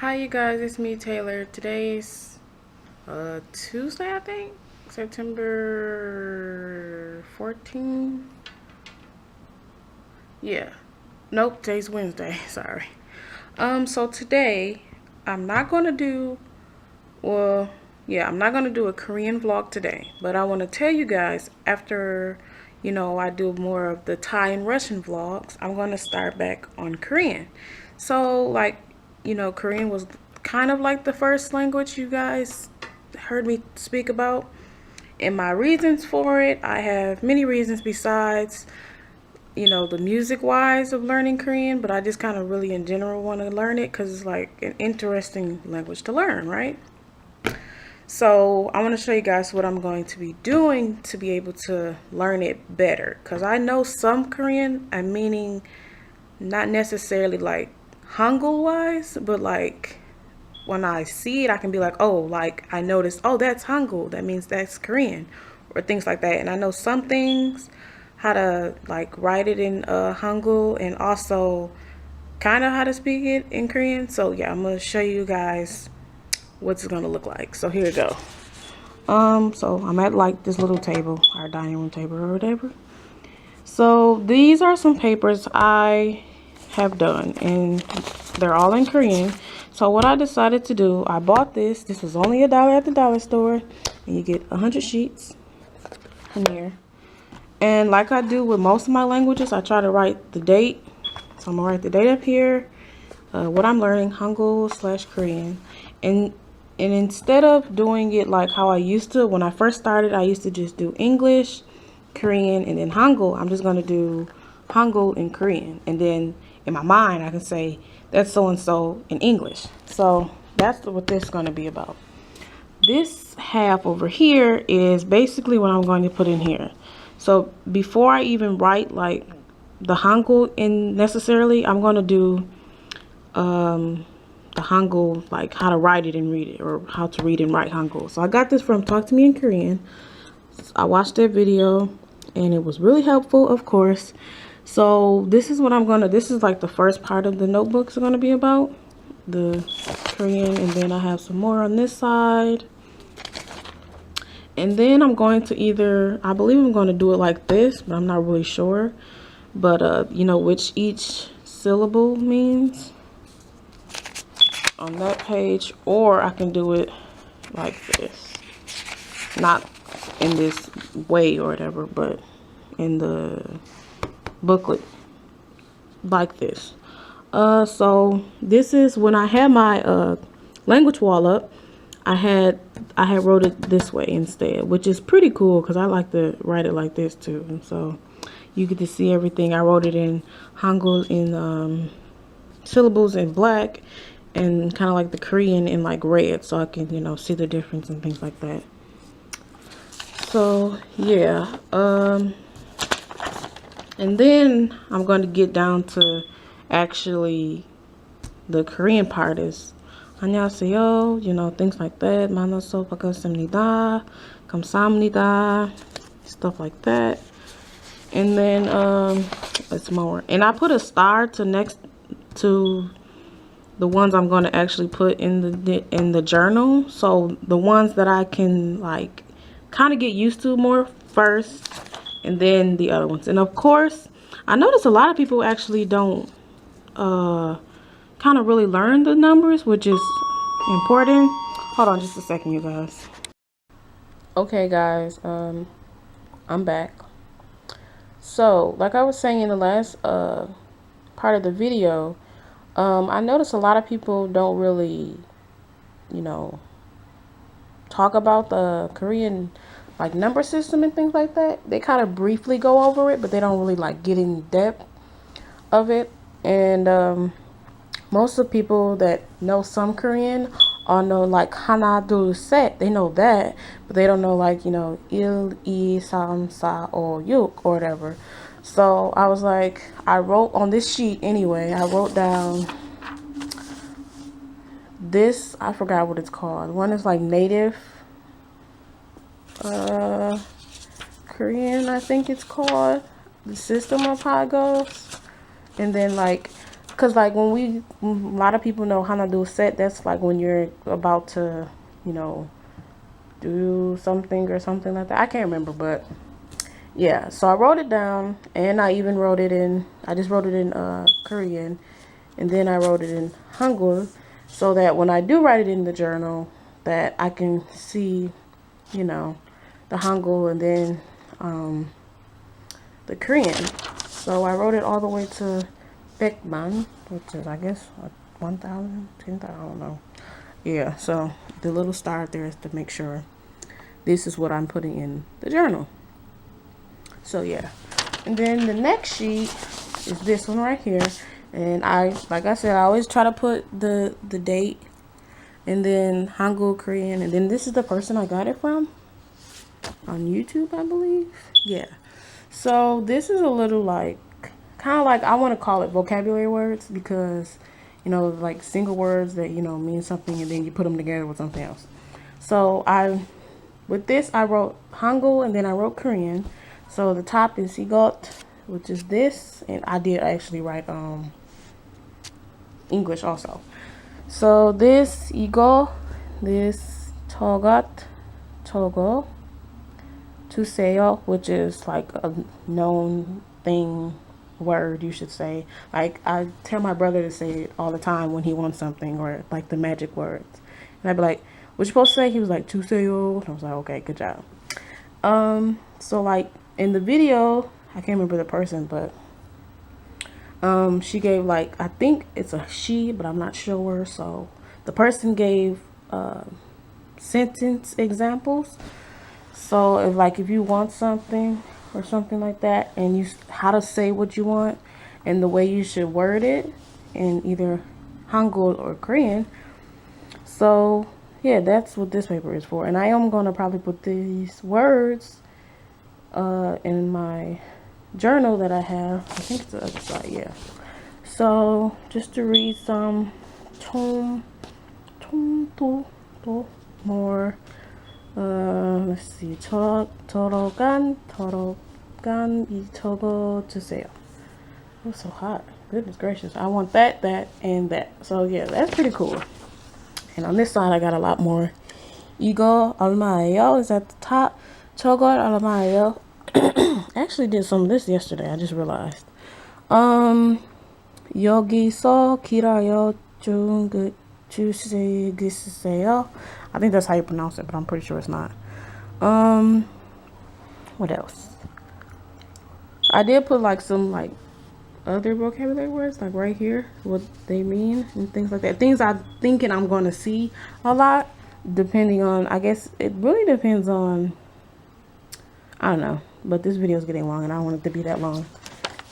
Hi you guys, it's me Taylor. Today's Tuesday, I think. September 14th. Yeah. Nope, today's Wednesday. Sorry. So today I'm not gonna do well, yeah, I'm not gonna do a Korean vlog today, but I wanna tell you guys after I do more of the Thai and Russian vlogs, I'm gonna start back on Korean. So like, Korean was kind of like the first language you guys heard me speak about. And my reasons for it, I have many reasons besides, the music wise of learning Korean, but I just kind of really in general want to learn it because it's like an interesting language to learn, right? So I want to show you guys what I'm going to be doing to be able to learn it better. Because I know some Korean, I'm meaning not necessarily like Hangul wise, but like when I see it, I can be like, oh, like I noticed, oh, that's Hangul. That means that's Korean or things like that. And I know some things, how to like write it in Hangul and also kind of how to speak it in Korean. So yeah, I'm going to show you guys what's it gonna look like. So here we go. So I'm at like this little table, our dining room table or whatever. So these are some papers I have done and they're all in Korean. So what I decided to do, I bought this. This was only $1 at the dollar store. And you get 100 sheets in here. And like I do with most of my languages, I try to write the date. So I'm gonna write the date up here. What I'm learning, Hangul/Korean. And instead of doing it like how I used to, when I first started, I used to just do English, Korean, and then Hangul. I'm just going to do Hangul and Korean. And then in my mind, I can say that's so-and-so in English. So that's what this is going to be about. This half over here is basically what I'm going to put in here. So before I even write like the Hangul in necessarily, I'm going to do the Hangul, like how to write it and read it, or how to read and write Hangul. So I got this from Talk to Me in Korean. I watched that video and it was really helpful, of course. So this is what this is like the first part of the notebooks are gonna be about, the Korean, and then I have some more on this side. And then I'm going to I believe I'm going to do it like this, but I'm not really sure. But which each syllable means on that page, or I can do it like this, not in this way or whatever, but in the booklet like this. So this is when I had my language wall up, I had wrote it this way instead, which is pretty cool because I like to write it like this too. And so you get to see everything. I wrote it in Hangul in syllables in black, and kind of like the Korean in like red, so I can see the difference and things like that. So yeah, and then I'm going to get down to actually the Korean part is 안녕하세요, things like that. 만나서 반갑습니다, 감사합니다, stuff like that. And then it's more, and I put a star to next to the ones I'm going to actually put in the journal. So the ones that I can like kind of get used to more first, and then the other ones. And of course, I notice a lot of people actually don't kind of really learn the numbers, which is important. Hold on just a second, you guys. Okay guys, I'm back. So like I was saying in the last part of the video, I notice a lot of people don't really, talk about the Korean like number system and things like that. They kind of briefly go over it, but they don't really like get in depth of it. And most of the people that know some Korean all know like 하나 둘 셋. They know that, but they don't know like 1, 2, 3, 4, 5, 6 or whatever. So I was like, I wrote on this sheet anyway, I wrote down this, I forgot what it's called. One is like native Korean, I think it's called, the system of how it goes. And then like Because like when a lot of people know Hangul set, that's like when you're about to, you know, do something or something like that. I can't remember, but yeah. So I wrote it down, and I even wrote it in, I just wrote it in Korean, and then I wrote it in Hangul, so that when I do write it in the journal, that I can see, you know, the Hangul and then the Korean. So I wrote it all the way to Beckman, which is, I guess, 1,000, 10,000, I don't know. Yeah, so the little star there is to make sure this is what I'm putting in the journal. So yeah. And then the next sheet is this one right here. And like I said, I always try to put the date and then Hangul, Korean, and then this is the person I got it from on YouTube, I believe. Yeah. So this is a little like, kind of like, I want to call it vocabulary words, because, you know, like single words that, you know, mean something and then you put them together with something else. So with this, I wrote Hangul and then I wrote Korean. So the top is igot, which is this, and I did actually write English also. So this igo, this togot, togo, tuseyo, which is like a known thing, word, you should say. Like I tell my brother to say it all the time when he wants something, or like the magic words, and I'd be like, what you supposed to say? He was like, tuseyo, and I was like, okay, good job. So like in the video, I can't remember the person, but she gave, like, I think it's a she, but I'm not sure. So the person gave sentence examples. So if you want something or something like that, and how to say what you want and the way you should word it in either Hangul or Korean. So yeah, that's what this paper is for. And I am gonna probably put these words in my journal that I have. I think it's the other side, yeah. So just to read some more. Let's see. 더러간 이 적어 주세요. Oh, so hot. Goodness gracious. I want that, and that. So yeah, that's pretty cool. And on this side, I got a lot more. 이거 얼마예요 is at the top. 저거 얼마예요? Actually did some of this yesterday. I just realized. 여기서 기다려 주시겠어요? I think that's how you pronounce it, but I'm pretty sure it's not. What else? I did put like some like other vocabulary words like right here, what they mean and things like that. Things I'm thinking I'm going to see a lot, depending on, I guess it really depends on, I don't know, but this video is getting long and I don't want it to be that long.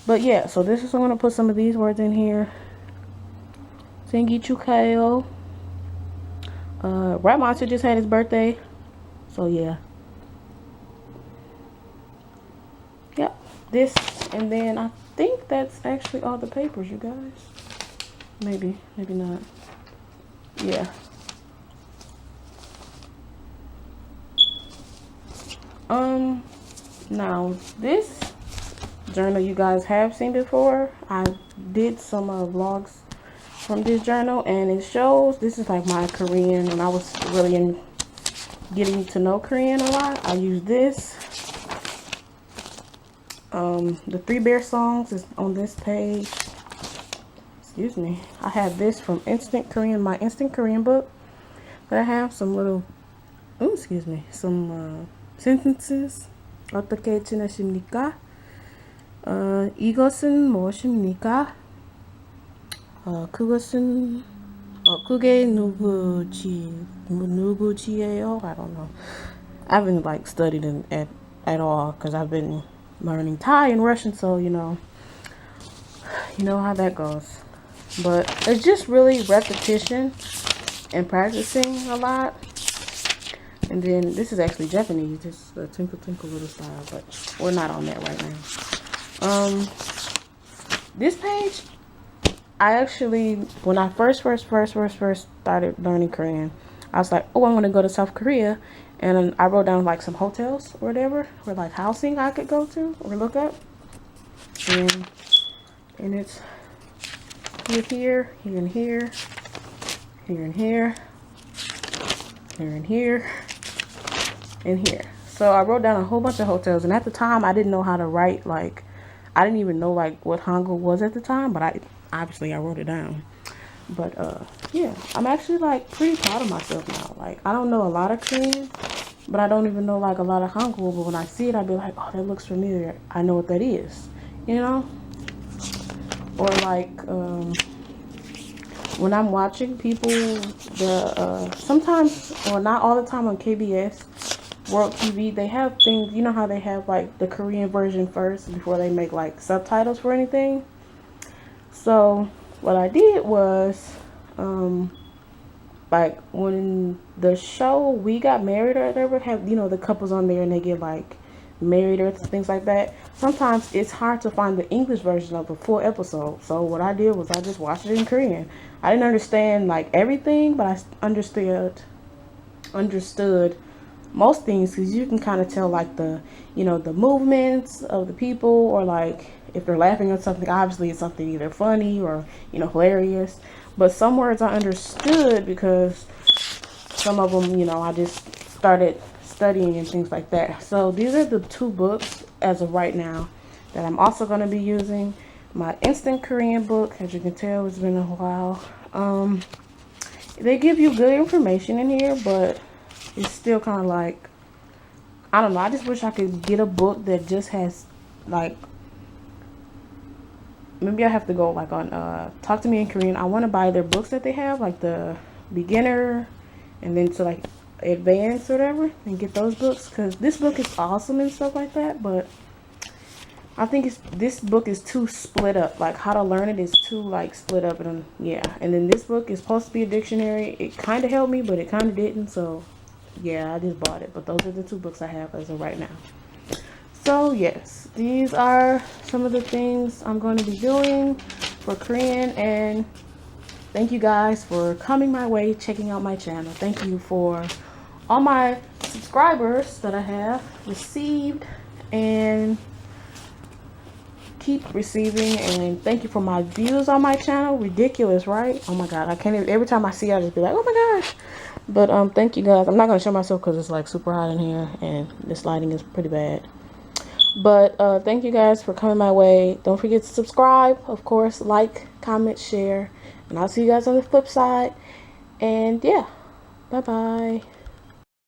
But yeah, so this is, I'm going to put some of these words in here. 생일 축하해요. Rap Monster just had his birthday, so yeah. Yep, this, and then I think that's actually all the papers, you guys. Maybe not. Yeah. Now this journal you guys have seen before. I did some vlogs from this journal, and it shows, this is like my Korean, and I was really getting to know Korean a lot. I use this. The 3 Bear songs is on this page. Excuse me. I have this from Instant Korean, my Instant Korean book. But I have some little, some sentences. 어떻게 지내십니까? 이것은 무엇입니까? 그것은, 그게 누구지예요? I don't know. I haven't like studied at all, because I've been learning Thai and Russian, so you know how that goes. But it's just really repetition and practicing a lot. And then this is actually Japanese, just a Twinkle Twinkle Little Star, but we're not on that right now. This page, I actually, when I first started learning Korean, I was like, oh, I'm gonna go to South Korea, and I wrote down like some hotels or whatever, or like housing I could go to or look up, and it's here, here and here, here and here, here and here, and here. So I wrote down a whole bunch of hotels, and at the time I didn't know how to write, like, I didn't even know like what Hangul was at the time, but I wrote it down. But yeah, I'm actually like pretty proud of myself now. Like, I don't know a lot of Korean, but I don't even know like a lot of Hangul, but when I see it, I'd be like, oh, that looks familiar. I know what that is, you know? Or like when I'm watching people, sometimes, or not all the time, on KBS World TV, they have things, you know how they have like the Korean version first before they make like subtitles for anything. So what I did was, like when the show We Got Married or whatever have, you know, the couples on there and they get like married or things like that, sometimes it's hard to find the English version of a full episode. So what I did was I just watched it in Korean. I didn't understand like everything, but I understood most things, because you can kind of tell like the, you know, the movements of the people, or like if they're laughing at something, obviously it's something either funny or, you know, hilarious. But some words I understood because some of them, you know, I just started studying and things like that. So these are the two books as of right now that I'm also going to be using. My instant Korean book, as you can tell, it's been a while. They give you good information in here, but it's still kind of like, I don't know, I just wish I could get a book that just has like, maybe I have to go like on Talk to Me in Korean. I want to buy their books that they have, like the beginner and then to like advanced or whatever, and get those books, because this book is awesome and stuff like that. But I think this book is too split up. Like, how to learn it is too like split up, and yeah. And then this book is supposed to be a dictionary. It kind of helped me, but it kind of didn't. So yeah, I just bought it. But those are the two books I have as of right now. So yes, these are some of the things I'm going to be doing for Korean, and thank you guys for coming my way, checking out my channel. Thank you for all my subscribers that I have received and keep receiving, and thank you for my views on my channel. Ridiculous, right? Oh my god, I can't even, every time I see it, I just be like, oh my gosh. But thank you guys. I'm not going to show myself because it's like super hot in here and this lighting is pretty bad. But thank you guys for coming my way. Don't forget to subscribe, of course, like, comment, share, and I'll see you guys on the flip side. And yeah, bye bye.